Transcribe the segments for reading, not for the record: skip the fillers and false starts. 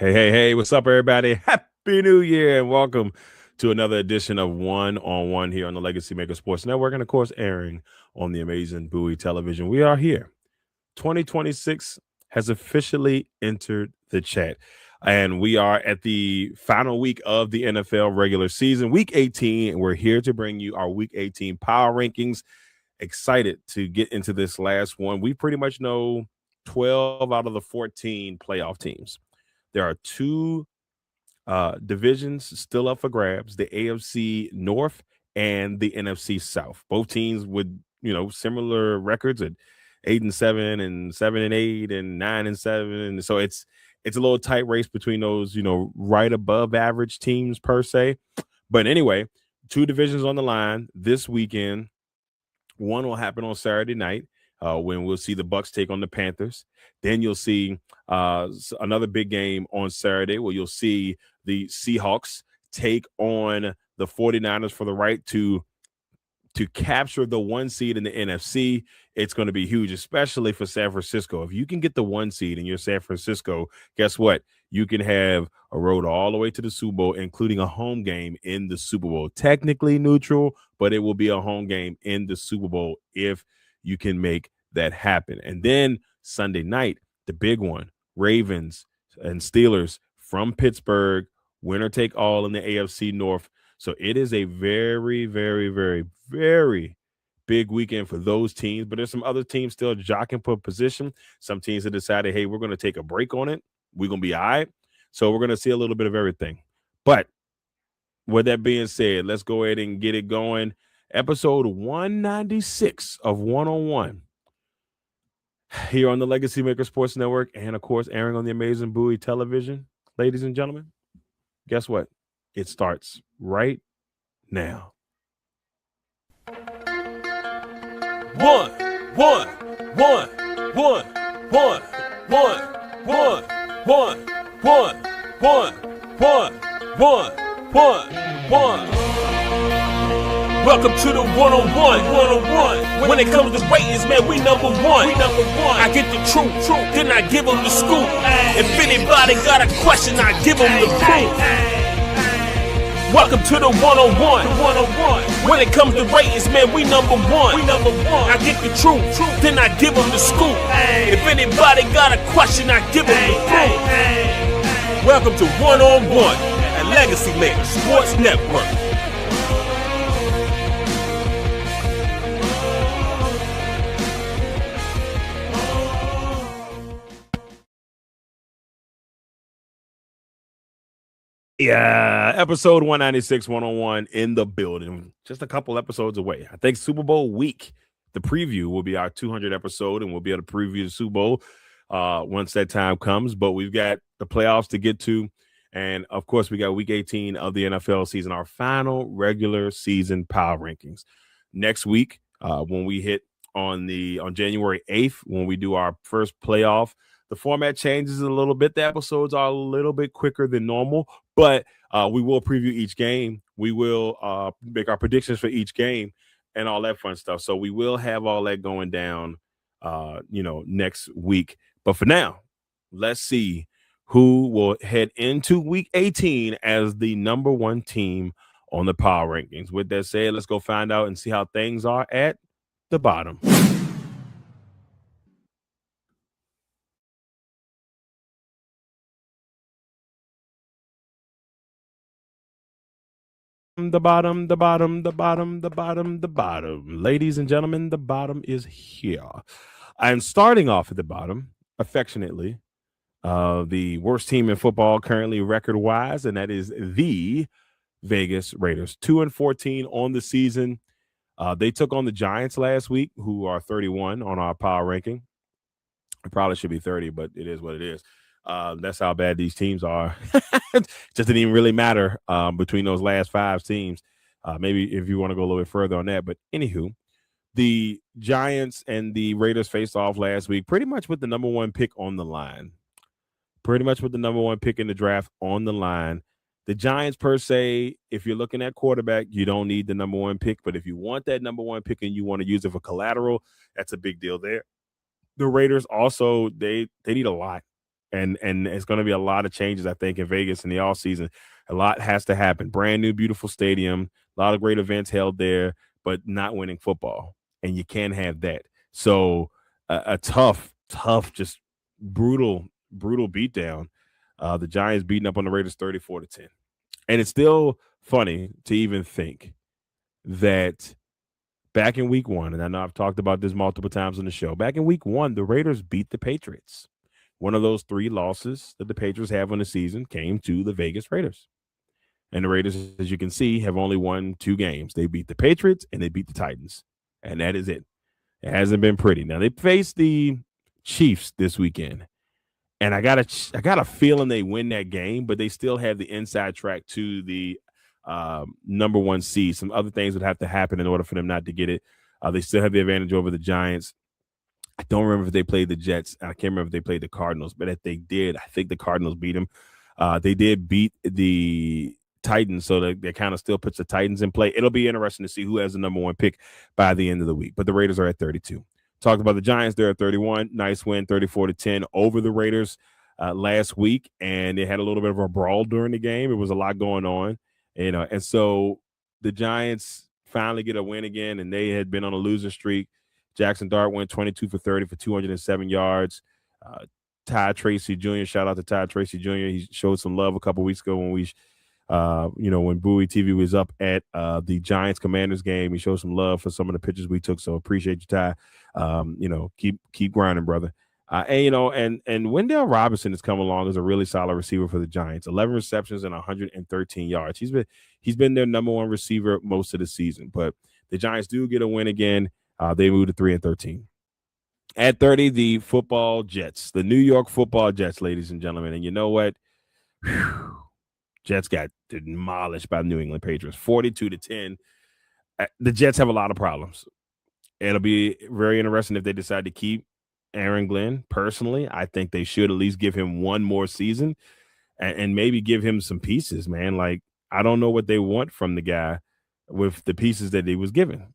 Hey, what's up, everybody? Happy New Year, and welcome to another edition of One on One here on the Legacy Maker Sports Network, and of course, airing on the amazing Bowie Television. We are here. 2026 has officially entered the chat, and we are at the final week of the NFL regular season, week 18, and we're here to bring you our week 18 power rankings. Excited to get into this last one. We pretty much know 12 out of the 14 playoff teams. There are two divisions still up for grabs: the AFC North and the NFC South. Both teams with similar records at 8-7 and 7-8 and 9-7. And so it's a little tight race between those right above average teams per se. But anyway, two divisions on the line this weekend. One will happen on Saturday night when we'll see the Bucs take on the Panthers. Then you'll see another big game on Saturday where you'll see the Seahawks take on the 49ers for the right to capture the 1 seed in the NFC. It's going to be huge, especially for San Francisco. If you can get the 1 seed and you're San Francisco, guess what? You can have a road all the way to the Super Bowl, including a home game in the Super Bowl. Technically neutral, but it will be a home game in the Super Bowl if you can make that happen. And then Sunday night, the big one, Ravens and Steelers from Pittsburgh, winner take all in the AFC North. So it is a very, very, very, very big weekend for those teams. But there's some other teams still jockeying for position. Some teams have decided, hey, we're going to take a break on it. We're going to be all right. So we're going to see a little bit of everything. But with that being said, let's go ahead and get it going. Episode 196 of One on One here on the Legacy Maker Sports Network, and of course, airing on the amazing Bowie Television. Ladies and gentlemen, guess what? It starts right now. One. Welcome to the one-on-one. When it comes to ratings, man, we number one. I get the truth, then I give them the scoop. If anybody got a question, I give them the proof. Welcome to the one-on-one. When it comes to ratings, man, we number one. I get the truth, then I give them the scoop. If anybody got a question, I give them the proof. Welcome to one-on-one at Legacy Maker Sports Network. Yeah, episode 196, one-on-one in the building. Just a couple episodes away. I think Super Bowl week, the preview will be our 200th episode, and we'll be able to preview the Super Bowl once that time comes. But we've got the playoffs to get to. And, of course, we got week 18 of the NFL season, our final regular season power rankings. Next week, when we hit on January 8th, when we do our first playoff, the format changes a little bit. The episodes are a little bit quicker than normal, but we will preview each game. We will make our predictions for each game and all that fun stuff. So we will have all that going down, next week. But for now, let's see who will head into week 18 as the number one team on the power rankings. With that said, let's go find out and see how things are at the bottom. The bottom. Ladies and gentlemen, the bottom is here. And starting off at the bottom, affectionately, the worst team in football currently record-wise, and that is the Vegas Raiders. 2-14 on the season. They took on the Giants last week, who are 31 on our power ranking. It probably should be 30, but it is what it is. That's how bad these teams are. It just didn't even really matter between those last 5 teams. Maybe if you want to go a little bit further on that. But anywho, the Giants and the Raiders faced off last week pretty much with the number one pick on the line. Pretty much with the number one pick in the draft on the line. The Giants, per se, if you're looking at quarterback, you don't need the number one pick. But if you want that number one pick and you want to use it for collateral, that's a big deal there. The Raiders also, they need a lot. and it's going to be a lot of changes, I think, in Vegas in the offseason. A lot has to happen. Brand new, beautiful stadium, a lot of great events held there, but not winning football, and you can't have that. So a tough, just brutal beatdown. The Giants beating up on the Raiders 34-10, and it's still funny to even think that back in week one, and I know I've talked about this multiple times on the show, back in week one, the Raiders beat the Patriots. One of those 3 losses that the Patriots have on the season came to the Vegas Raiders. And the Raiders, as you can see, have only won 2 games. They beat the Patriots and they beat the Titans. And that is it. It hasn't been pretty. Now, they face the Chiefs this weekend. And I got a feeling they win that game, but they still have the inside track to the number 1 seed. Some other things would have to happen in order for them not to get it. They still have the advantage over the Giants. I don't remember if they played the Jets. I can't remember if they played the Cardinals, but if they did, I think the Cardinals beat them. They did beat the Titans, so that kind of still puts the Titans in play. It'll be interesting to see who has the number 1 pick by the end of the week. But the Raiders are at 32. Talked about the Giants. They're at 31. Nice win, 34-10 over the Raiders last week, and they had a little bit of a brawl during the game. It was a lot going on, and so the Giants finally get a win again, and they had been on a losing streak. Jackson Dart went 22 for 30 for 207 yards. Ty Tracy Jr., shout out to Ty Tracy Jr. He showed some love a couple weeks ago when when Bowie TV was up at the Giants Commanders game. He showed some love for some of the pictures we took. So appreciate you, Ty. Keep grinding, brother. And Wendell Robinson has come along as a really solid receiver for the Giants. 11 receptions and 113 yards. He's been their number 1 receiver most of the season. But the Giants do get a win again. They moved to 3-13. At 30, the football Jets, the New York football Jets, ladies and gentlemen. And you know what? Whew. Jets got demolished by the New England Patriots, 42-10. The Jets have a lot of problems. It'll be very interesting if they decide to keep Aaron Glenn. Personally, I think they should at least give him 1 more season and maybe give him some pieces, man. Like, I don't know what they want from the guy with the pieces that he was given.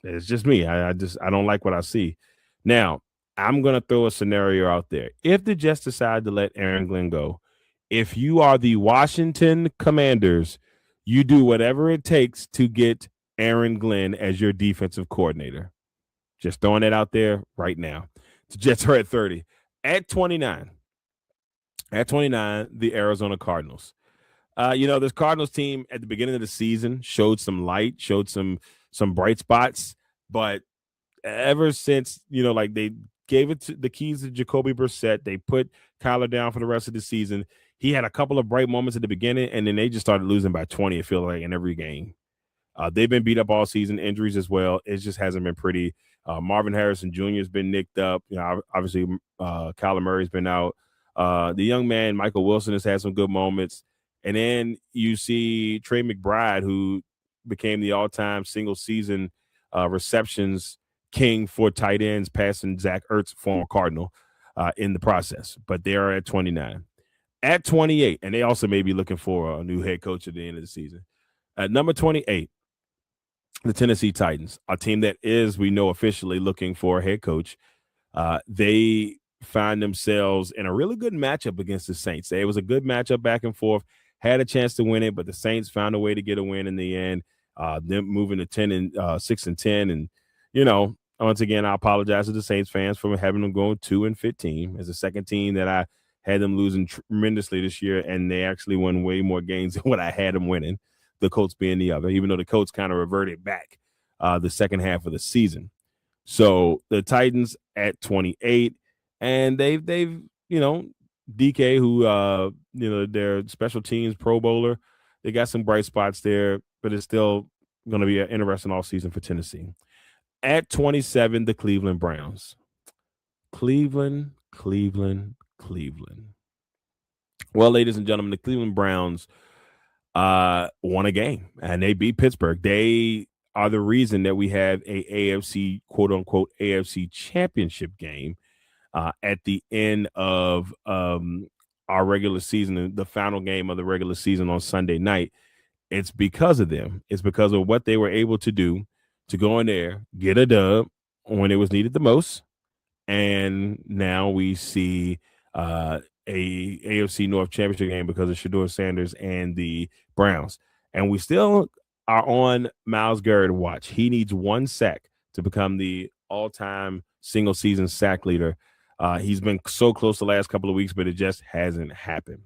It's just me. I don't like what I see. Now, I'm going to throw a scenario out there. If the Jets decide to let Aaron Glenn go, if you are the Washington Commanders, you do whatever it takes to get Aaron Glenn as your defensive coordinator. Just throwing it out there right now. The Jets are at 30. At 29, the Arizona Cardinals. This Cardinals team at the beginning of the season showed some light, showed some bright spots, but ever since, they gave it to the keys to Jacoby Brissett, they put Kyler down for the rest of the season. He had a couple of bright moments at the beginning, and then they just started losing by 20, it feels like, in every game. They've been beat up all season, injuries as well. It just hasn't been pretty. Marvin Harrison Jr. has been nicked up. Obviously, Kyler Murray's been out. The young man, Michael Wilson, has had some good moments. And then you see Trey McBride, who became the all-time single-season receptions king for tight ends, passing Zach Ertz, former Cardinal, in the process. But they are at 29. At 28, and they also may be looking for a new head coach at the end of the season. At number 28, the Tennessee Titans, a team that is, we know, officially looking for a head coach. They find themselves in a really good matchup against the Saints. It was a good matchup back and forth, had a chance to win it, but the Saints found a way to get a win in the end. Them moving to 6-10. And, once again, I apologize to the Saints fans for having them going 2-15 as the second team that I had them losing tremendously this year, and they actually won way more games than what I had them winning, the Colts being the other, even though the Colts kind of reverted back the second half of the season. So the Titans at 28, and they've DK, who their special teams Pro Bowler, they got some bright spots there, but it's still going to be an interesting off season for Tennessee. At 27, the Cleveland Browns. Cleveland. Well, ladies and gentlemen, the Cleveland Browns won a game, and they beat Pittsburgh. They are the reason that we have a AFC, quote-unquote, AFC championship game at the end of our regular season, the final game of the regular season on Sunday night. It's because of them. It's because of what they were able to do to go in there, get a dub when it was needed the most. And now we see a AFC North championship game because of Shedeur Sanders and the Browns. And we still are on Myles Garrett watch. He needs one sack to become the all-time single-season sack leader. He's been so close the last couple of weeks, but it just hasn't happened.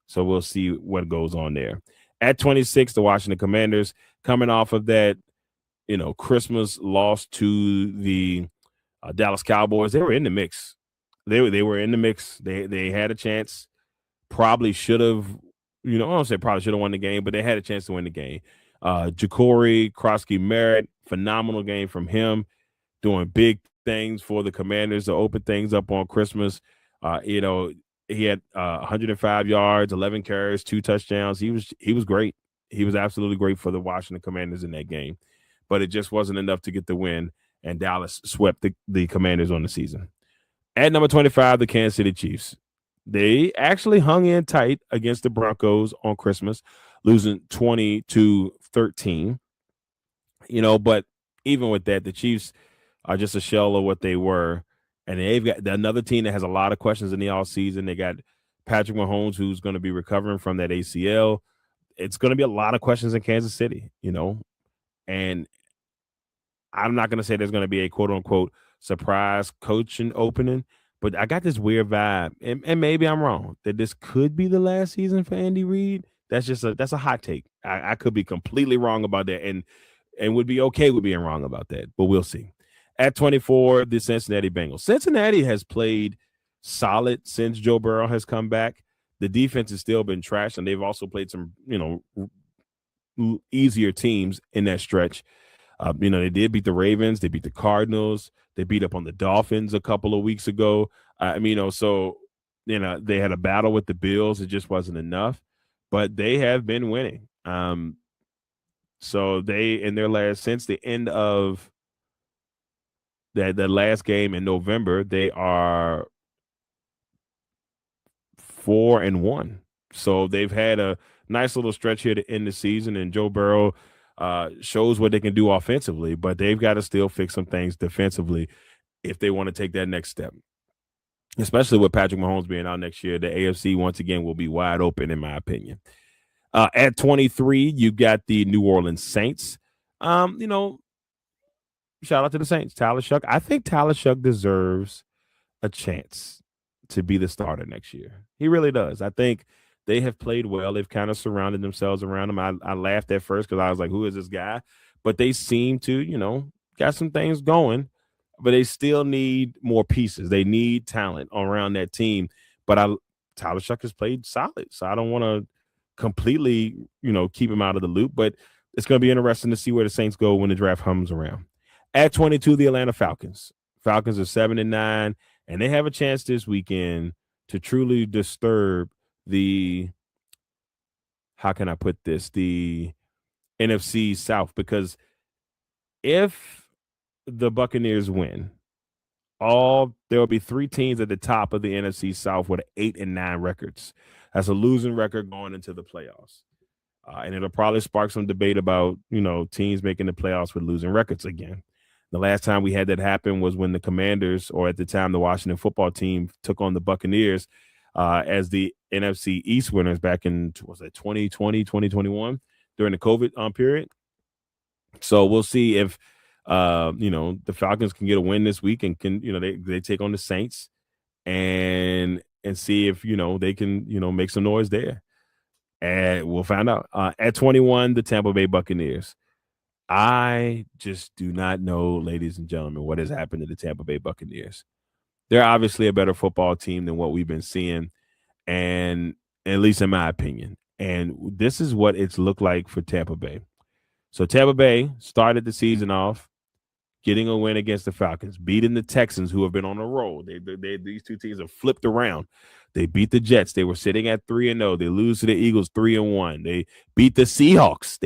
So we'll see what goes on there. At 26, the Washington Commanders, coming off of that, Christmas loss to the Dallas Cowboys, they were in the mix. They were in the mix. They had a chance. Probably should have, I don't say probably should have won the game, but they had a chance to win the game. Ja'Cory Krosky Merritt, phenomenal game from him, doing big things for the Commanders to open things up on Christmas. He had 105 yards, 11 carries, 2 touchdowns. He was great. He was absolutely great for the Washington Commanders in that game, but it just wasn't enough to get the win. And Dallas swept the Commanders on the season. At number 25, the Kansas City Chiefs. They actually hung in tight against the Broncos on Christmas, losing 20-13. But even with that, the Chiefs are just a shell of what they were. And they've got another team that has a lot of questions in the offseason. They got Patrick Mahomes, who's going to be recovering from that ACL. It's going to be a lot of questions in Kansas City, and I'm not going to say there's going to be a quote-unquote surprise coaching opening, but I got this weird vibe, and maybe I'm wrong, that this could be the last season for Andy Reid. That's a hot take. I could be completely wrong about that, and would be okay with being wrong about that, but we'll see. At 24, the Cincinnati Bengals. Cincinnati has played solid since Joe Burrow has come back. The defense has still been trash, and they've also played some, easier teams in that stretch. They did beat the Ravens. They beat the Cardinals. They beat up on the Dolphins a couple of weeks ago. So they had a battle with the Bills. It just wasn't enough, but they have been winning. So they, in their since the end of the last game in November, they are 4-1. So they've had a nice little stretch here to end the season, and Joe Burrow shows what they can do offensively, but they've got to still fix some things defensively if they want to take that next step, especially with Patrick Mahomes being out next year. The AFC, once again, will be wide open, in my opinion. At 23, you got the New Orleans Saints. Shout out to the Saints. Tyler Shuck. I think Tyler Shuck deserves a chance to be the starter next year. He really does. I think they have played well. They've kind of surrounded themselves around him. I laughed at first because I was like, who is this guy? But they seem to, got some things going, but they still need more pieces. They need talent around that team. But Tyler Shuck has played solid, so I don't want to completely, keep him out of the loop. But it's going to be interesting to see where the Saints go when the draft comes around. At 22, the Atlanta Falcons. Falcons are 7-9, and they have a chance this weekend to truly disturb the NFC South, because if the Buccaneers win, there will be 3 teams at the top of the NFC South with 8-9 records. That's a losing record going into the playoffs. And it'll probably spark some debate about, teams making the playoffs with losing records again. The last time we had that happen was when the Commanders, or at the time the Washington football team, took on the Buccaneers as the NFC East winners back in, 2020, 2021 during the COVID period. So we'll see if, the Falcons can get a win this week and can, they take on the Saints and see if, they can, make some noise there. And we'll find out. At 21, the Tampa Bay Buccaneers. I just do not know, ladies and gentlemen, what has happened to the Tampa Bay Buccaneers. They're obviously a better football team than what we've been seeing, and at least in my opinion. And this is what it's looked like for Tampa Bay. So Tampa Bay started the season off getting a win against the Falcons, beating the Texans, who have been on a roll. These two teams have flipped around. They beat the Jets. They were sitting at 3-0. They lose to the Eagles 3-1. They beat the Seahawks.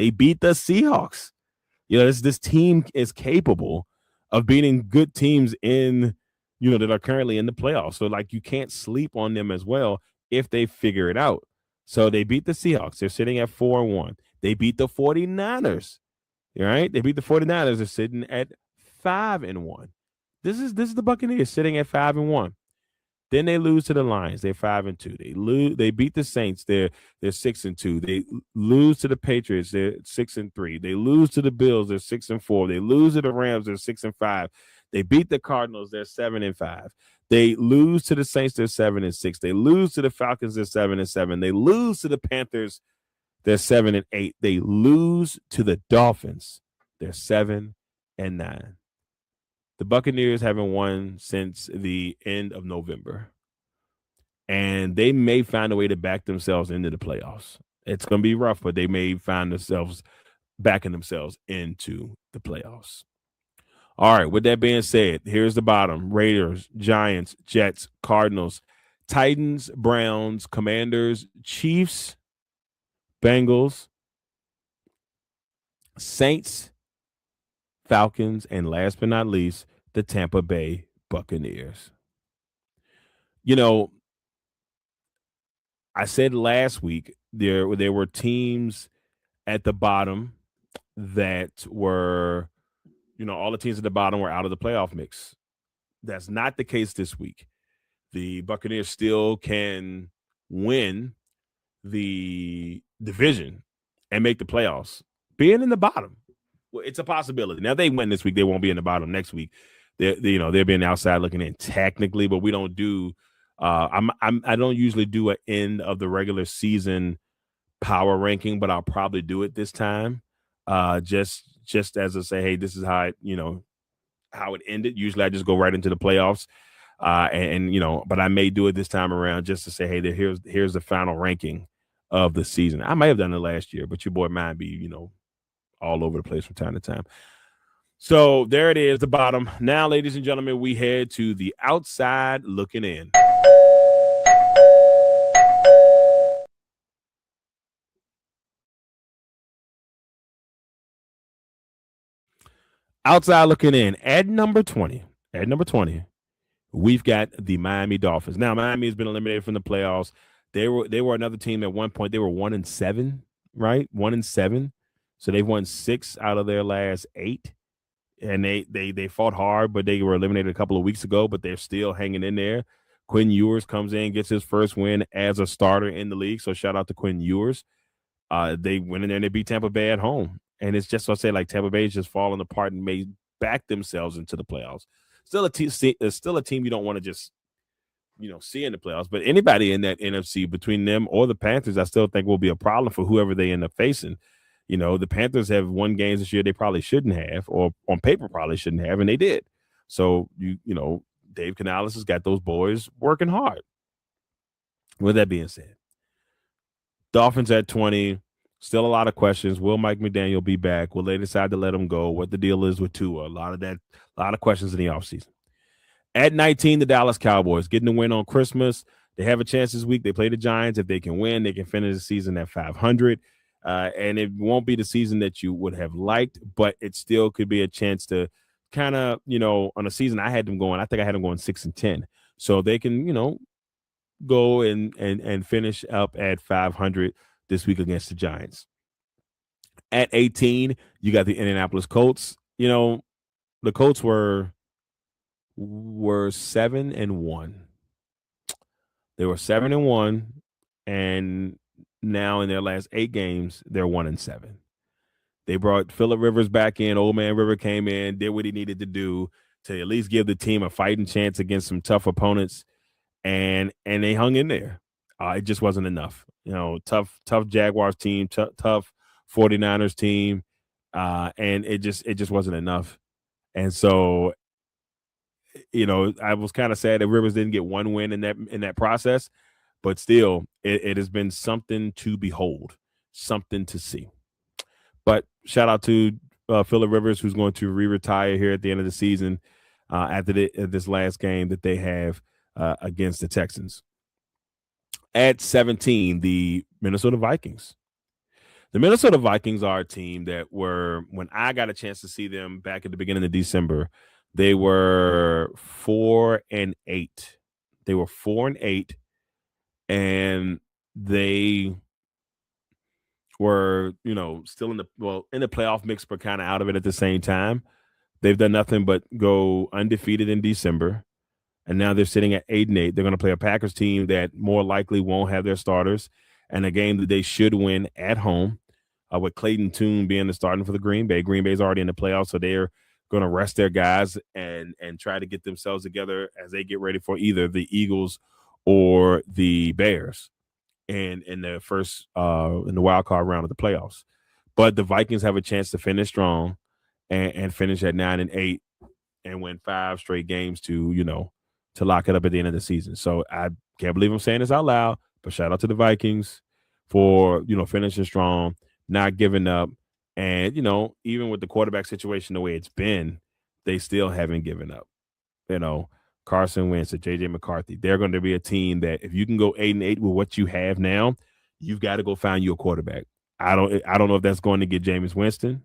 This team is capable of beating good teams that are currently in the playoffs. So, you can't sleep on them as well if they figure it out. So they beat the Seahawks. They're sitting at 4-1. They beat the 49ers. All right? They beat the 49ers. They're sitting at 5-1. This is the Buccaneers sitting at 5-1. Then they lose to the Lions. They're 5-2. They lose. They beat the Saints. They're 6-2. They lose to the Patriots. They're 6-3. They lose to the Bills. They're 6-4. They lose to the Rams. They're 6-5. They beat the Cardinals. They're 7-5. They lose to the Saints. They're 7-6. They lose to the Falcons. They're 7-7. They lose to the Panthers. They're 7-8. They lose to the Dolphins. They're 7-9. The Buccaneers haven't won since the end of November, and they may find a way to back themselves into the playoffs. It's going to be rough, but they may find themselves backing themselves into the playoffs. All right, with that being said, here's the bottom: Raiders, Giants, Jets, Cardinals, Titans, Browns, Commanders, Chiefs, Bengals, Saints, Falcons, and last but not least, the Tampa Bay Buccaneers. You know, I said last week there were teams at the bottom that were, all the teams at the bottom were out of the playoff mix. That's not the case this week. The Buccaneers still can win the division and make the playoffs, being in the bottom. Well, it's a possibility. Now, they win this week, they won't be in the bottom next week. They're being outside looking in technically, but we don't do. I don't usually do an end of the regular season power ranking, but I'll probably do it this time. Just as I say, hey, this is how it ended. Usually, I just go right into the playoffs, but I may do it this time around just to say, hey, here's the final ranking of the season. I might have done it last year, but your boy might be all over the place from time to time. So there it is, the bottom. Now, ladies and gentlemen, we head to the outside looking in. Outside looking in at number 20. We've got the Miami Dolphins. Now, Miami has been eliminated from the playoffs. They were another team at one point. They were 1-7, right? 1-7. So they've won 6 out of their last 8. And they fought hard, but they were eliminated a couple of weeks ago, but they're still hanging in there. Quinn Ewers comes in, gets his first win as a starter in the league. So shout out to Quinn Ewers. They went in there and they beat Tampa Bay at home. And it's just what I say, like Tampa Bay is just falling apart and may back themselves into the playoffs. Still a team you don't want to just see in the playoffs. But anybody in that NFC between them or the Panthers, I still think will be a problem for whoever they end up facing. The Panthers have won games this year they probably shouldn't have, or on paper probably shouldn't have, and they did. So, Dave Canales has got those boys working hard. With that being said, Dolphins at 20, still a lot of questions. Will Mike McDaniel be back? Will they decide to let him go? What the deal is with Tua? A lot of questions in the offseason. At 19, the Dallas Cowboys getting the win on Christmas. They have a chance this week. They play the Giants. If they can win, they can finish the season at 500. And it won't be the season that you would have liked, but it still could be a chance to kind of, on a season I think I had them going 6-10. So they can, go and finish up at 500 this week against the Giants. At 18, you got the Indianapolis Colts. The Colts were 7-1. They were 7-1, and now in their last 8 games, they're 1-7. They brought Phillip Rivers back in. Old man River came in, did what he needed to do to at least give the team a fighting chance against some tough opponents, and they hung in there. It just wasn't enough. Tough Jaguars team, tough 49ers team, and it just wasn't enough. And so, I was kind of sad that Rivers didn't get one win in that process. But still, it has been something to behold, something to see. But shout out to Phillip Rivers, who's going to retire here at the end of the season after this last game that they have against the Texans. At 17, the Minnesota Vikings. The Minnesota Vikings are a team that were, when I got a chance to see them back at the beginning of December, they were 4-8. They were 4-8. And they were, still in the playoff mix, but kind of out of it at the same time. They've done nothing but go undefeated in December. and now they're sitting at 8-8. They're going to play a Packers team that more likely won't have their starters, and a game that they should win at home. With Clayton Tune being the starting for the Green Bay. Green Bay's already in the playoffs, so they're going to rest their guys and try to get themselves together as they get ready for either the Eagles or the Bears in the first in the wild card round of the playoffs. But the Vikings have a chance to finish strong and finish at 9-8 and win 5 straight games to lock it up at the end of the season. So I can't believe I'm saying this out loud, but shout out to the Vikings for finishing strong, not giving up, and even with the quarterback situation the way it's been, they still haven't given up. Carson Wentz or JJ McCarthy, they're going to be a team that if you can go 8-8 with what you have now, you've got to go find you a quarterback. I don't know if that's going to get Jameis Winston.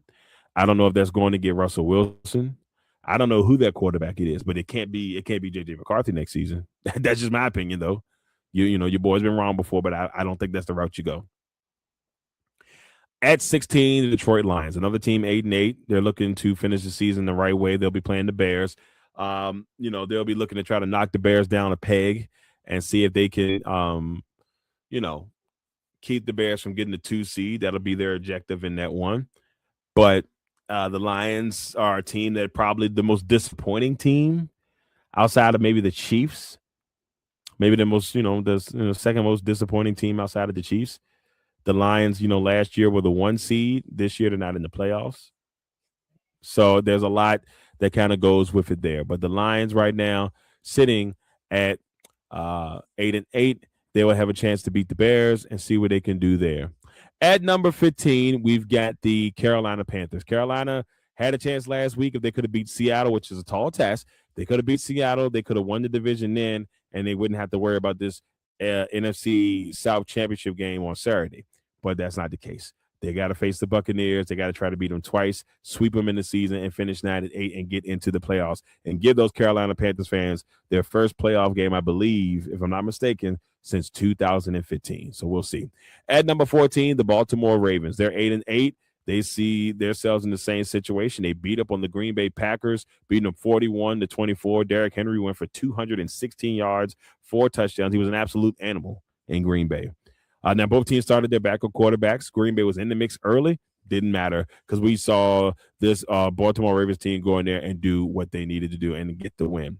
I don't know if that's going to get Russell Wilson. I don't know who that quarterback it is, but it can't be JJ McCarthy next season. That's just my opinion, though. Your boy's been wrong before, but I don't think that's the route you go. At 16, the Detroit Lions, another team 8-8. They're looking to finish the season the right way. They'll be playing the Bears. They'll be looking to try to knock the Bears down a peg and see if they can, keep the Bears from getting the 2 seed. That'll be their objective in that one. But the Lions are a team that probably the most disappointing team outside of maybe the Chiefs. Maybe the most, the second most disappointing team outside of the Chiefs. The Lions, last year were the 1 seed. This year they're not in the playoffs. So there's a lot that kind of goes with it there. But the Lions right now sitting at 8-8, they will have a chance to beat the Bears and see what they can do there. At number 15, we've got the Carolina Panthers. Carolina had a chance last week if they could have beat Seattle, which is a tall task. They could have beat Seattle. They could have won the division then, and they wouldn't have to worry about this NFC South Championship game on Saturday. But that's not the case. They got to face the Buccaneers. They got to try to beat them twice, sweep them in the season, and finish 9-8 and get into the playoffs and give those Carolina Panthers fans their first playoff game, I believe, if I'm not mistaken, since 2015. So we'll see. At number 14, the Baltimore Ravens. They're 8-8. They see themselves in the same situation. They beat up on the Green Bay Packers, beating them 41-24. Derrick Henry went for 216 yards, 4 touchdowns. He was an absolute animal in Green Bay. Now, both teams started their backup quarterbacks. Green Bay was in the mix early. Didn't matter because we saw this Baltimore Ravens team go in there and do what they needed to do and get the win.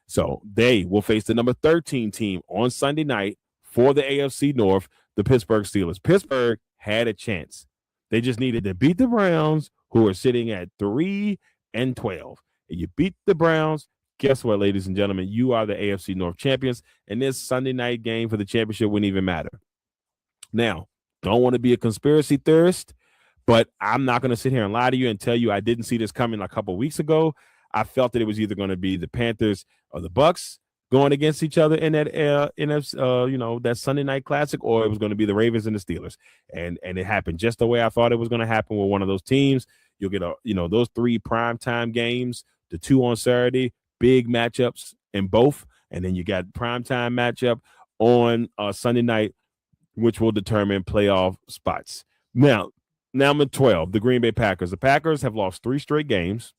So they will face the number 13 team on Sunday night for the AFC North, the Pittsburgh Steelers. Pittsburgh had a chance. They just needed to beat the Browns, who are sitting at 3-12. And you beat the Browns. Guess what, ladies and gentlemen? You are the AFC North champions, and this Sunday night game for the championship wouldn't even matter. Now, don't want to be a conspiracy theorist, but I'm not going to sit here and lie to you and tell you I didn't see this coming a couple of weeks ago. I felt that it was either going to be the Panthers or the Bucks going against each other in that that Sunday night classic, or it was going to be the Ravens and the Steelers. And it happened just the way I thought it was going to happen with one of those teams. You'll get those 3 primetime games, the 2 on Saturday, big matchups in both, and then you got primetime matchup on Sunday night, which will determine playoff spots. Now number 12, the Green Bay Packers. The Packers have lost 3 straight games,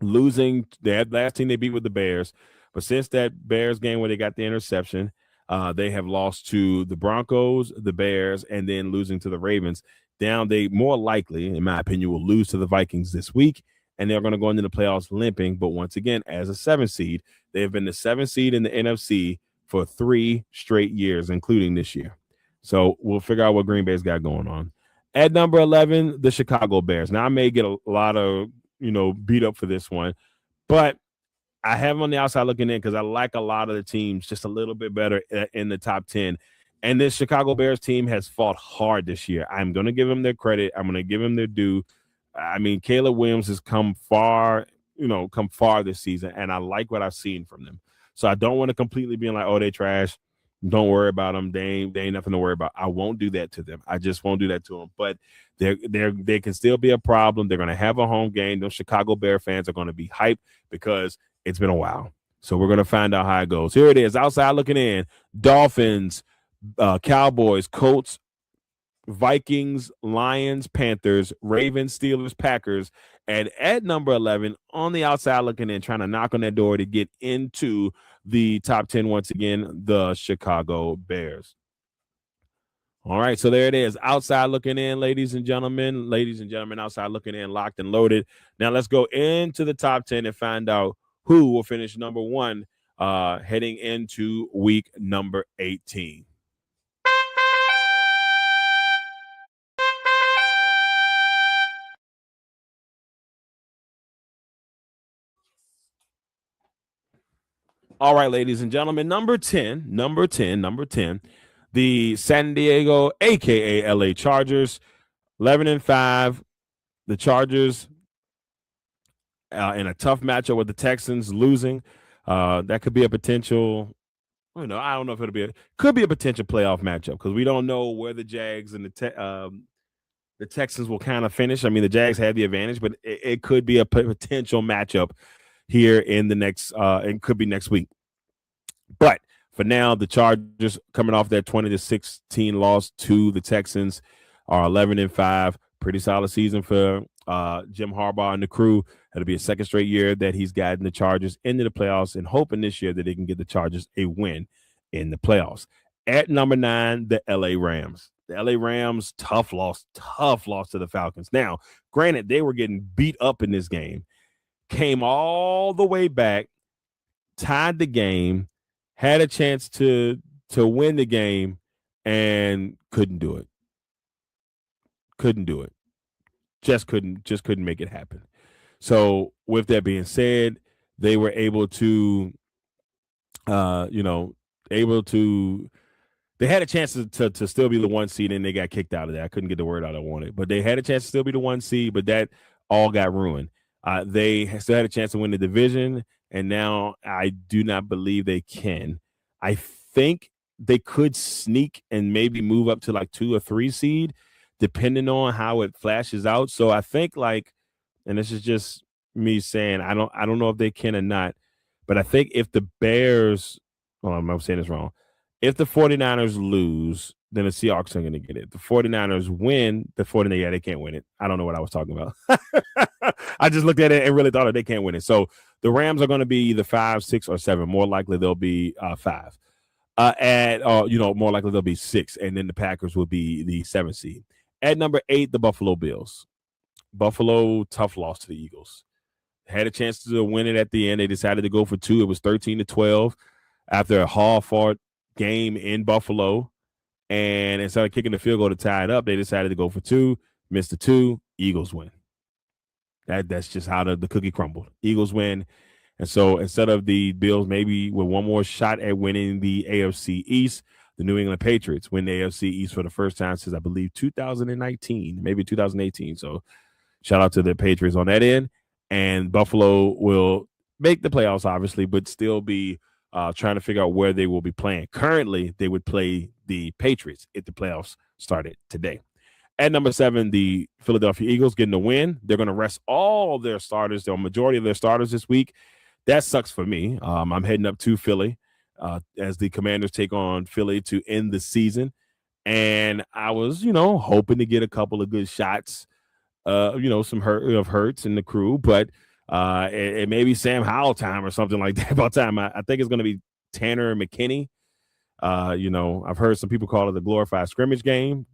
losing. That last team they beat with the Bears. But since that Bears game where they got the interception, they have lost to the Broncos, the Bears, and then losing to the Ravens. They more likely, in my opinion, will lose to the Vikings this week, and they're going to go into the playoffs limping. But once again, as a 7th seed, they have been the 7th seed in the NFC for 3 straight years, including this year. So we'll figure out what Green Bay's got going on. At number 11, the Chicago Bears. Now, I may get a lot of, beat up for this one, but I have them on the outside looking in because I like a lot of the teams just a little bit better in the top 10. And this Chicago Bears team has fought hard this year. I'm going to give them their credit. I'm going to give them their due. I mean, Caleb Williams has come far this season, and I like what I've seen from them. So I don't want to completely be like, oh, they trash. Don't worry about them. They ain't nothing to worry about. I won't do that to them. I just won't do that to them. But they can still be a problem. They're going to have a home game. Those Chicago Bear fans are going to be hyped because it's been a while. So we're going to find out how it goes. Here it is, outside looking in. Dolphins, Cowboys, Colts, Vikings, Lions, Panthers, Ravens, Steelers, Packers, and at number 11, on the outside looking in, trying to knock on that door to get into the top 10 once again, the Chicago Bears. All right, so there it is. Outside looking in, ladies and gentlemen. Ladies and gentlemen, outside looking in, locked and loaded. Now let's go into the top 10 and find out who will finish number one heading into week number 18. All right, ladies and gentlemen, number 10, the San Diego, aka LA Chargers, 11-5. The Chargers in a tough matchup with the Texans losing. That could be a potential. I don't know if could be a potential playoff matchup because we don't know where the Jags and the Texans will kind of finish. I mean, the Jags have the advantage, but it could be a potential matchup here in the next. It could be next week. But for now, the Chargers coming off that 20-16 loss to the Texans are 11-5. Pretty solid season for Jim Harbaugh and the crew. It'll be a second straight year that he's gotten the Chargers into the playoffs and hoping this year that they can get the Chargers a win in the playoffs. At number 9, the LA Rams. The LA Rams, tough loss to the Falcons. Now, granted, they were getting beat up in this game, came all the way back, tied the game, had a chance to win the game, and couldn't do it. Just couldn't make it happen. So with that being said, they were able to, they had a chance to still be the 1 seed, and they got kicked out of that. I couldn't get the word out I wanted, but they had a chance to still be the 1 seed, but that all got ruined. They still had a chance to win the division, and now I do not believe they can. I think they could sneak and maybe move up to like 2 or 3 seed, depending on how it flashes out. So I think and this is just me saying, I don't know if they can or not, but I think if the Bears, I'm saying this wrong. If the 49ers lose, then the Seahawks are going to get it. The 49ers win, they can't win it. I don't know what I was talking about. I just looked at it and really thought they can't win it. So the Rams are going to be either 5, 6, or 7. More likely they'll be 5. More likely they'll be 6, and then the Packers will be the 7th seed. At number 8, the Buffalo Bills. Buffalo, tough loss to the Eagles. Had a chance to win it at the end. They decided to go for 2. It was 13-12 after a hard-fought game in Buffalo. And instead of kicking the field goal to tie it up, they decided to go for 2. Missed the 2. Eagles win. That's just how the cookie crumbled. Eagles win. And so instead of the Bills maybe with one more shot at winning the AFC East, the New England Patriots win the AFC East for the first time since, I believe, 2019, maybe 2018. So shout out to the Patriots on that end. And Buffalo will make the playoffs, obviously, but still be trying to figure out where they will be playing. Currently, they would play the Patriots if the playoffs started today. At number 7, the Philadelphia Eagles getting the win. They're going to rest all their starters, the majority of their starters this week. That sucks for me. I'm heading up to Philly as the Commanders take on Philly to end the season. And I was, hoping to get a couple of good shots, some Hurts and the crew, but it may be Sam Howell time or something like that. About time, I think it's going to be Tanner McKinney. I've heard some people call it the glorified scrimmage game,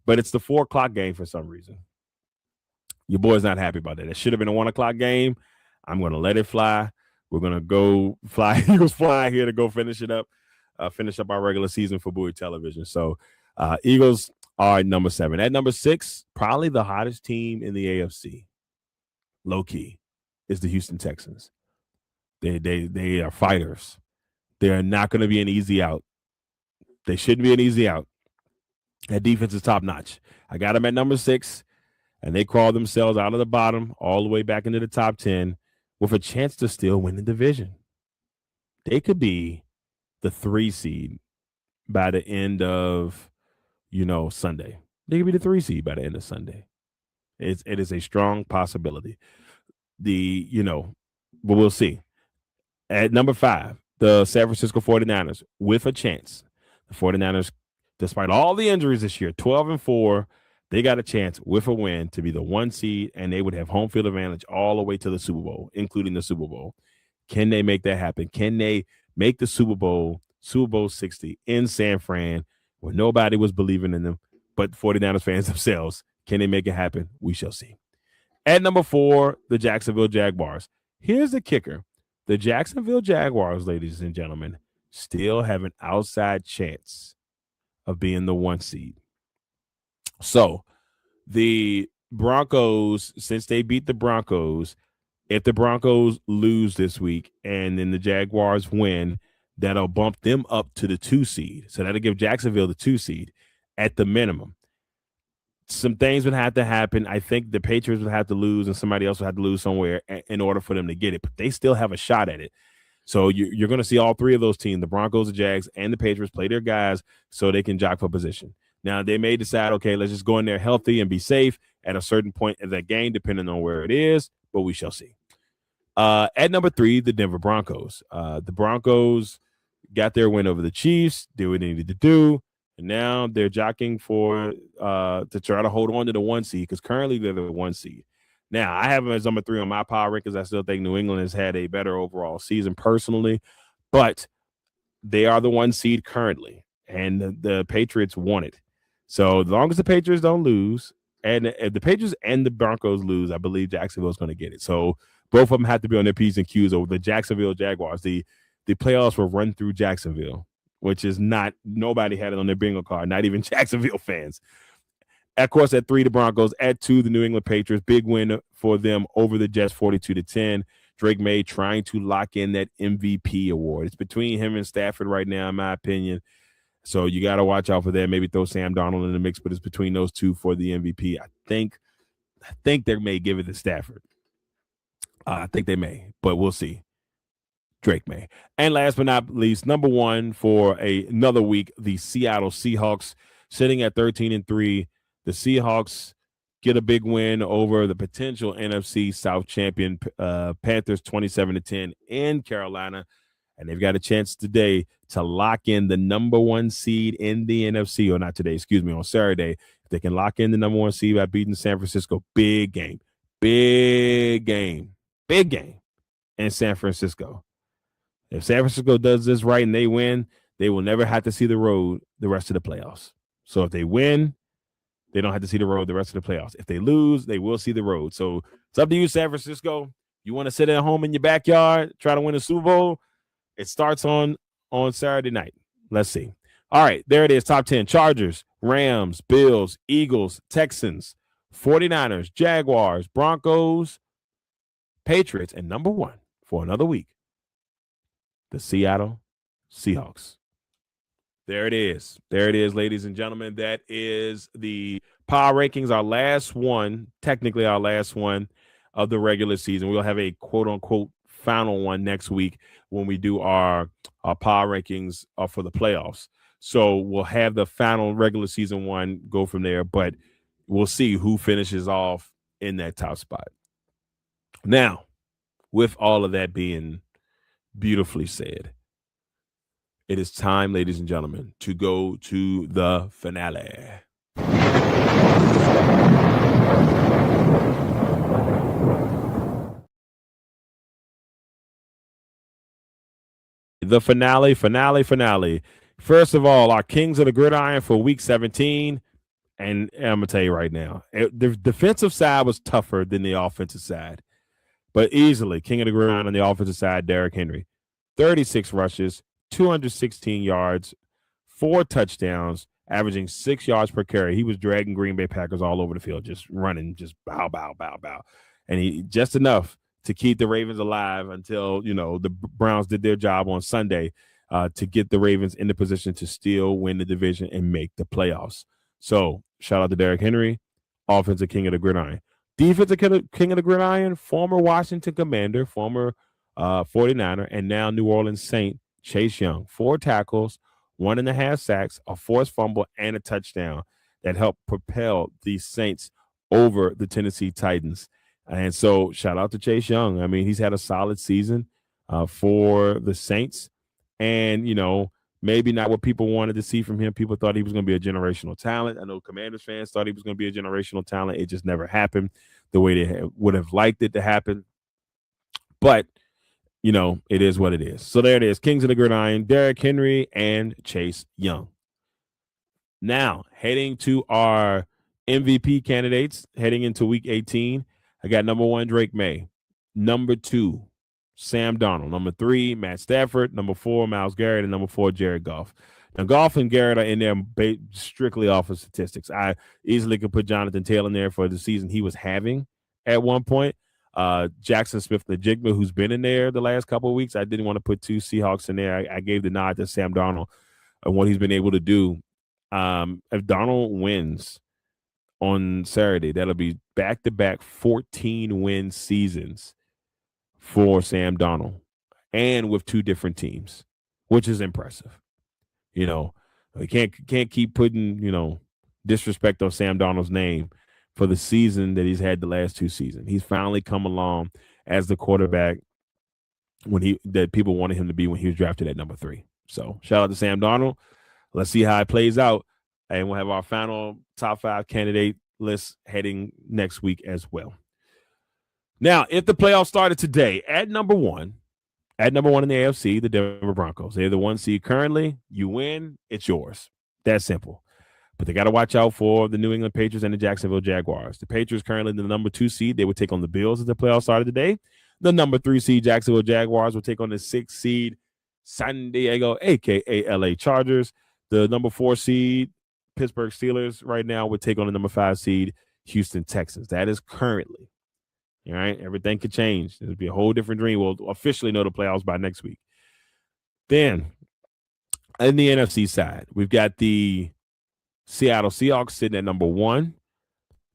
but it's the 4:00 game for some reason. Your boy's not happy about that. It should have been a 1:00 game. I'm going to let it fly. We're going to go fly. Eagles fly here to go finish it up, finish up our regular season for Bowie Television. So Eagles are number 7. At number 6, probably the hottest team in the AFC, low key, is the Houston Texans. They are fighters. They are not going to be an easy out. They shouldn't be an easy out. That defense is top notch. I got them at number 6, and they crawled themselves out of the bottom all the way back into the top 10 with a chance to still win the division. They could be the 3 seed by the end of, Sunday. They could be the 3 seed by the end of Sunday. It is a strong possibility. But we'll see. At number 5, the San Francisco 49ers with a chance. The 49ers despite all the injuries this year, 12-4, they got a chance with a win to be the 1 seed, and they would have home field advantage all the way to the Super Bowl, including the Super Bowl. Can they make that happen? Can they make the Super Bowl 60 in San Fran where nobody was believing in them but 49ers fans themselves? Can they make it happen? We shall see. At number 4, the Jacksonville Jaguars. Here's the kicker. The Jacksonville Jaguars, ladies and gentlemen, still have an outside chance of being the 1 seed. So the Broncos, since they beat the Broncos, if the Broncos lose this week and then the Jaguars win, that'll bump them up to the 2 seed. So that'll give Jacksonville the 2 seed at the minimum. Some things would have to happen. I think the Patriots would have to lose and somebody else would have to lose somewhere in order for them to get it. But they still have a shot at it. So you're going to see all 3 of those teams, the Broncos, the Jags, and the Patriots, play their guys so they can jock for position. Now, they may decide, okay, let's just go in there healthy and be safe at a certain point in that game, depending on where it is, but we shall see. At number 3, the Denver Broncos. The Broncos got their win over the Chiefs, did what they needed to do, and now they're jockeying for to try to hold on to the 1 seed because currently they're the 1 seed. Now, I have them as number 3 on my power rankings. I still think New England has had a better overall season personally, but they are the 1 seed currently, and the Patriots won it. So as long as the Patriots don't lose, and if the Patriots and the Broncos lose, I believe Jacksonville is going to get it. So both of them have to be on their P's and Q's over the Jacksonville Jaguars. The playoffs were run through Jacksonville, which is not, nobody had it on their bingo card, not even Jacksonville fans. Of course, at 3, the Broncos. At 2, the New England Patriots. Big win for them over the Jets, 42-10. Drake May trying to lock in that MVP award. It's between him and Stafford right now, in my opinion. So you got to watch out for that. Maybe throw Sam Darnold in the mix, but it's between those 2 for the MVP. I think they may give it to Stafford. I think they may, but we'll see. Drake may. And last but not least, number 1 for another week, the Seattle Seahawks, sitting at 13-3. The Seahawks get a big win over the potential NFC South champion Panthers, 27-10 in Carolina. And they've got a chance today to lock in the number 1 seed in the NFC, or not today, excuse me, on Saturday. If they can lock in the number 1 seed by beating San Francisco, big game in San Francisco. If San Francisco does this right and they win, they will never have to see the road the rest of the playoffs. So if they win, they don't have to see the road the rest of the playoffs. If they lose, they will see the road. So it's up to you, San Francisco. You want to sit at home in your backyard, try to win a Super Bowl? It starts on Saturday night. Let's see. All right, there it is. Top 10. Chargers, Rams, Bills, Eagles, Texans, 49ers, Jaguars, Broncos, Patriots, and number 1 for another week, the Seattle Seahawks. There it is. There it is, ladies and gentlemen. That is the power rankings, our last one, technically our last one of the regular season. We'll have a quote-unquote final one next week when we do our power rankings for the playoffs. So we'll have the final regular season one, go from there, but we'll see who finishes off in that top spot. Now, with all of that being beautifully said, it is time, ladies and gentlemen, to go to the finale. The finale. First of all, our Kings of the Gridiron for week 17. And I'm going to tell you right now, the defensive side was tougher than the offensive side. But easily, King of the Gridiron on the offensive side, Derrick Henry. 36 rushes, 216 yards, 4 touchdowns, averaging 6 yards per carry. He was dragging Green Bay Packers all over the field, just running, just bow. And he just enough to keep the Ravens alive until, the Browns did their job on Sunday to get the Ravens in the position to still win the division and make the playoffs. So shout out to Derrick Henry, offensive king of the gridiron. Defensive king of the gridiron, former Washington Commander, former 49er, and now New Orleans Saint, Chase Young. 4 tackles, 1.5 sacks, a forced fumble, and a touchdown that helped propel the Saints over the Tennessee Titans. And so shout out to Chase Young. I mean, he's had a solid season for the Saints. And, Maybe not what people wanted to see from him. People thought he was going to be a generational talent. I know Commanders fans thought he was going to be a generational talent. It just never happened the way they would have liked it to happen. But, it is what it is. So there it is. Kings of the Gridiron, Derrick Henry and Chase Young. Now, heading to our MVP candidates, heading into week 18, I got number 1, Drake May. Number 2, Sam Darnold. Number 3, Matt Stafford. Number 4, Myles Garrett. And number 4, Jared Goff. Now, Goff and Garrett are in there strictly off of statistics. I easily could put Jonathan Taylor in there for the season he was having at one point. Jackson Smith-Njigba, who's been in there the last couple of weeks. I didn't want to put 2 Seahawks in there. I gave the nod to Sam Darnold and what he's been able to do. If Darnold wins on Saturday, that'll be back-to-back 14-win seasons for Sam Darnold, and with 2 different teams, which is impressive. We can't keep putting disrespect on Sam Darnold's name for the season that he's had the last 2 seasons. He's finally come along as the quarterback that people wanted him to be when he was drafted at number 3. So shout out to Sam Darnold. Let's see how it plays out. And we'll have our final top 5 candidate list heading next week as well. Now, if the playoffs started today at number 1 in the AFC, the Denver Broncos, they're the 1 seed currently. You win, it's yours. That's simple. But they got to watch out for the New England Patriots and the Jacksonville Jaguars. The Patriots currently the number 2 seed. They would take on the Bills if the playoffs started today. The number 3 seed Jacksonville Jaguars will take on the 6th seed San Diego, a.k.a. LA Chargers. The number 4 seed Pittsburgh Steelers right now would take on the number 5 seed Houston Texans. That is currently. All right. Everything could change. It'll be a whole different dream. We'll officially know the playoffs by next week. Then, in the NFC side, we've got the Seattle Seahawks sitting at number 1.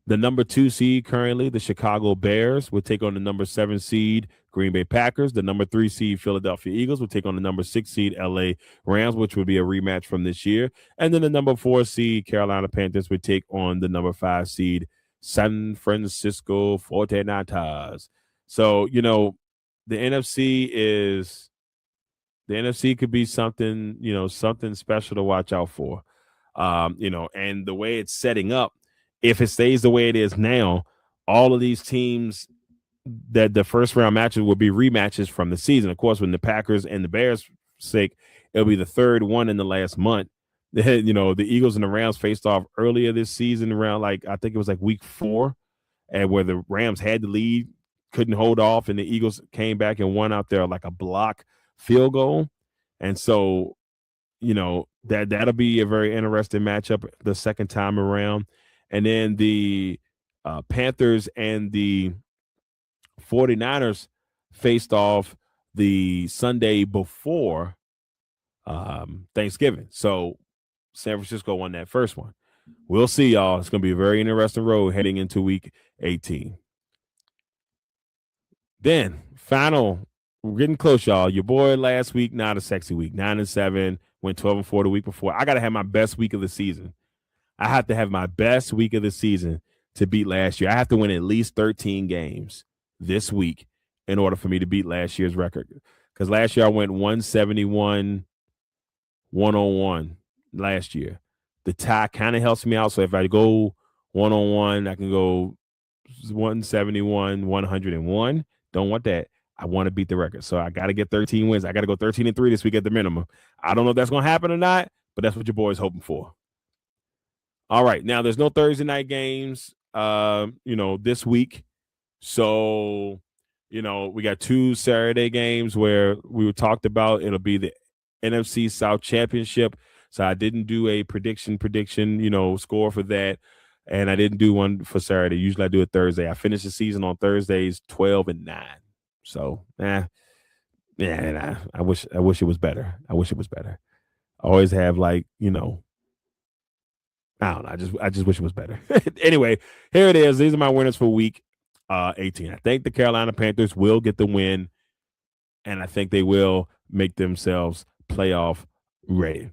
The number 2 seed currently, the Chicago Bears, will take on the number 7 seed Green Bay Packers. The number 3 seed Philadelphia Eagles will take on the number 6 seed LA Rams, which would be a rematch from this year. And then the number 4 seed Carolina Panthers would take on the number 5 seed San Francisco 49ers. So, the NFC could be something, something special to watch out for. And the way it's setting up, if it stays the way it is now, all of these teams that the first round matches will be rematches from the season. Of course, when the Packers and the Bears sake, it'll be the 3rd one in the last month. The Eagles and the Rams faced off earlier this season around I think it was week 4, and where the Rams had the lead, couldn't hold off, and the Eagles came back and won out there a block field goal. And so, that'll be a very interesting matchup the second time around. And then the Panthers and the 49ers faced off the Sunday before Thanksgiving. So San Francisco won that first one. We'll see, y'all. It's going to be a very interesting road heading into week 18. Then, we're getting close, y'all. Your boy last week, not a sexy week. 9-7, went 12-4 the week before. I got to have my best week of the season. I have to have my best week of the season to beat last year. I have to win at least 13 games this week in order for me to beat last year's record. Because last year I went 171, 101 last year. The tie kind of helps me out. So if I go 1-on-1, I can go 171, 101. Don't want that. I want to beat the record. So I got to get 13 wins. I got to go 13-3 this week at the minimum. I don't know if that's going to happen or not, but that's what your boy's hoping for. All right. Now, there's no Thursday night games, this week. So, we got 2 Saturday games where we were talked about. It'll be the NFC South Championship. So I didn't do a prediction, score for that. And I didn't do one for Saturday. Usually I do it Thursday. I finish the season on Thursdays 12-9. So, I wish it was better. I always have I don't know. I just wish it was better. Anyway, here it is. These are my winners for week 18. I think the Carolina Panthers will get the win, and I think they will make themselves playoff ready.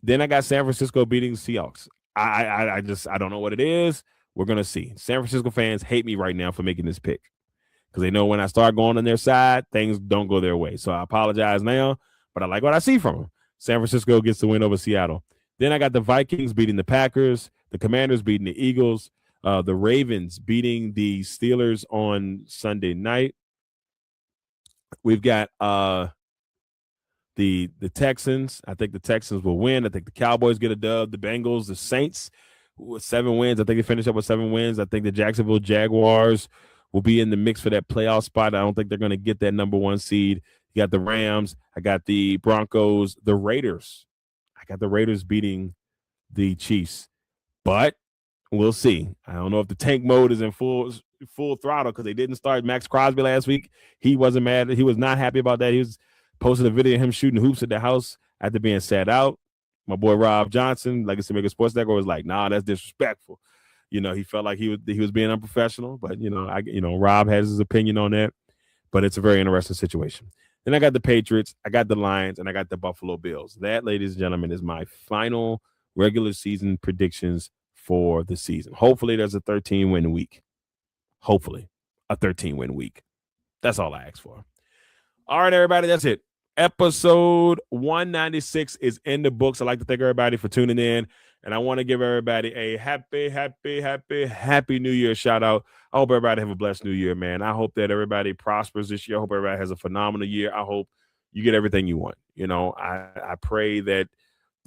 Then I got San Francisco beating the Seahawks. I don't know what it is. We're going to see. San Francisco fans hate me right now for making this pick because they know when I start going on their side, things don't go their way. So I apologize now, but I like what I see from them. San Francisco gets the win over Seattle. Then I got the Vikings beating the Packers, the Commanders beating the Eagles, the Ravens beating the Steelers on Sunday night. We've got the Texans. I think the Texans will win. I think the Cowboys get a dub. The Bengals, the Saints with 7 wins. I think they finish up with 7 wins. I think the Jacksonville Jaguars will be in the mix for that playoff spot. I don't think they're going to get that number 1 seed. You got the Rams. I got the Broncos, the Raiders. I got the Raiders beating the Chiefs. But we'll see. I don't know if the tank mode is in full throttle because they didn't start Max Crosby last week. He wasn't mad. He was not happy about that. He was posted a video of him shooting hoops at the house after being sat out. My boy Rob Johnson, Legacy Maker Sports Network, was like, "Nah, that's disrespectful." He felt like he was being unprofessional. But Rob has his opinion on that. But it's a very interesting situation. Then I got the Patriots, I got the Lions, and I got the Buffalo Bills. That, ladies and gentlemen, is my final regular season predictions for the season. Hopefully, there's a 13-win week. Hopefully, a 13-win week. That's all I ask for. All right, everybody, that's it. Episode 196 is in the books. I'd like to thank everybody for tuning in, and I want to give everybody a happy New Year shout out. I hope everybody have a blessed New Year, man. I hope that everybody prospers this year. I hope everybody has a phenomenal year. I hope you get everything you want. I pray that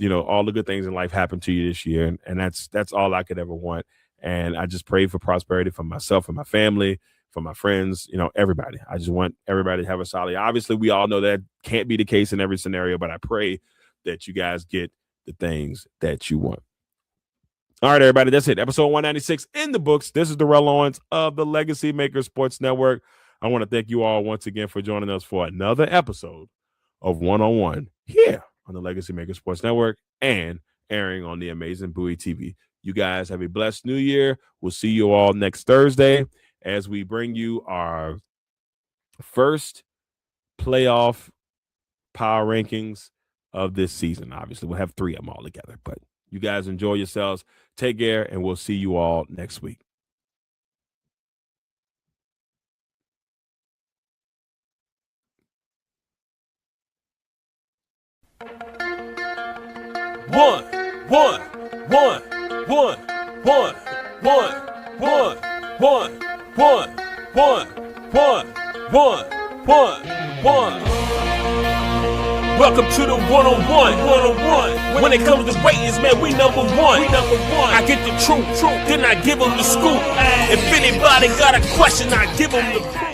all the good things in life happen to you this year, and that's all I could ever want. And I just pray for prosperity for myself and my family, for my friends, everybody. I just want everybody to have a solid. Obviously, we all know that can't be the case in every scenario, but I pray that you guys get the things that you want. All right, everybody, that's it. Episode 196 in the books. This is Darrell Owens of the Legacy Maker Sports Network. I want to thank you all once again for joining us for another episode of One-on-One here on the Legacy Maker Sports Network and airing on the amazing Bowie TV. You guys have a blessed New Year. We'll see you all next Thursday as we bring you our first playoff power rankings of this season. Obviously, we'll have 3 of them all together, but you guys enjoy yourselves. Take care, and we'll see you all next week. One. Welcome to the one-on-one. When it comes to ratings, man, we number one. I get the truth, then I give them the scoop. If anybody got a question, I give them the proof.